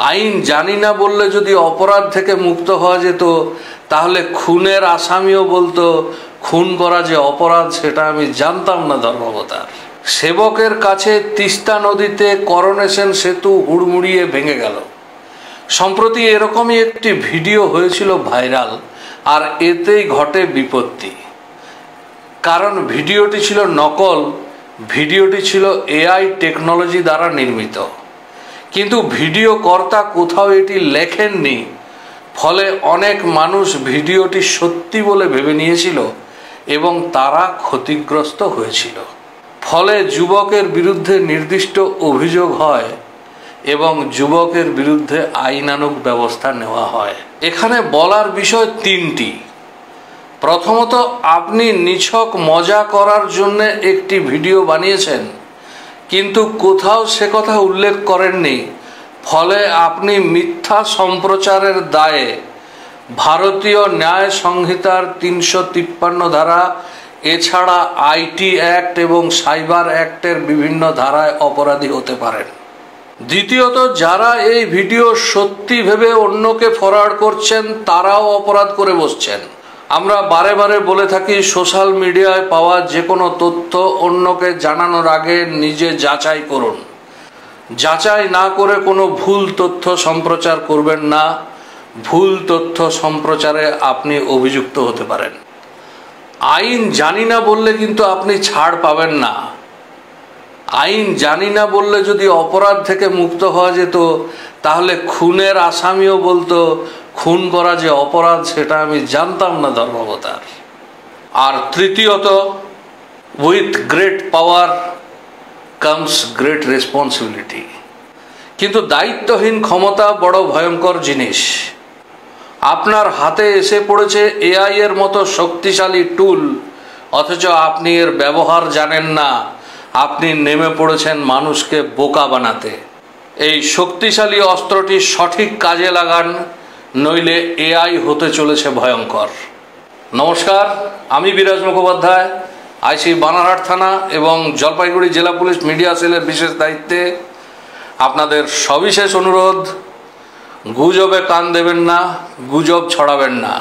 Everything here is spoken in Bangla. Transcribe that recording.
আইন জানি না বললে যদি অপরাধ থেকে মুক্ত হওয়া যেত, তাহলে খুনের আসামিও বলতো খুন করা যে অপরাধ সেটা আমি জানতাম না ধর্মাবতার। সেবকের কাছে তিস্তা নদীতে করোনেশন সেতু হুড়মুড়িয়ে ভেঙে গেল। সম্প্রতি এরকমই একটি ভিডিও হয়েছিল ভাইরাল, আর এতেই ঘটে বিপত্তি। কারণ ভিডিওটি ছিল নকল, ভিডিওটি ছিল এআই টেকনোলজি দ্বারা নির্মিত, কিন্তু ভিডিও কর্তা কোথাও এটি লেখেননি। ফলে অনেক মানুষ ভিডিওটি সত্যি বলে ভেবে নিয়েছিল এবং তারা ক্ষতিগ্রস্ত হয়েছিল। ফলে যুবকের বিরুদ্ধে নির্দিষ্ট অভিযোগ হয় এবং যুবকের বিরুদ্ধে আইনানুগ ব্যবস্থা নেওয়া হয়। এখানে বলার বিষয় তিনটি। প্রথমত, আপনি নিছক মজা করার জন্য একটি ভিডিও বানিয়েছেন, কিন্তু কোথাও সে কথা উল্লেখ করেননি। ফলে আপনি মিথ্যা সম্প্রচারের দায়ে ভারতীয় ন্যায় সংহিতার ৩৫৩ ধারা, এছাড়া আইটি অ্যাক্ট এবং সাইবার অ্যাক্টের বিভিন্ন ধারায় অপরাধী হতে পারেন। দ্বিতীয়ত, যারা এই ভিডিও সত্যি ভেবে অন্যকে ফরওয়ার্ড করছেন তারাও অপরাধ করে বসছেন। আমরা বারে বারে বলে থাকি, সোশ্যাল মিডিয়ায় পাওয়া যে কোনো তথ্য অন্যকে জানানোর আগে নিজে যাচাই করুন। যাচাই না করে কোনো ভুল তথ্য সম্প্রচার করবেন না। ভুল তথ্য সম্প্রচারে আপনি অভিযুক্ত হতে পারেন। আইন জানি না বললে কিন্তু আপনি ছাড় পাবেন না। আইন জানি না বললে যদি অপরাধ থেকে মুক্ত হওয়া যেত, তাহলে খুনের আসামিও বলতো খুন করা যে অপরাধ সেটা আমি জানতাম না ধর্মাবতার। আর তৃতীয়ত, with great power comes great responsibility. কিন্তু দায়িত্বহীন ক্ষমতা বড় ভয়ঙ্কর জিনিস। আপনার হাতে এসে পড়েছে এআই এর মতো শক্তিশালী টুল, অথচ আপনি এর ব্যবহার জানেন না। আপনি নেমে পড়েছেন মানুষকে বোকা বানাতে। এই শক্তিশালী অস্ত্রটি সঠিক কাজে লাগান, নইলে এআই হতে চলেছে ভয়ঙ্কর। নমস্কার, আমি বিরাজ মুখোপাধ্যায়, আইসি বানারহাট থানা এবং জলপাইগুড়ি জেলা পুলিশ মিডিয়া সেলের বিশেষ দায়িত্বে। আপনাদের সবিশেষ অনুরোধ, গুজবে কান দেবেন না, গুজব ছড়াবেন না।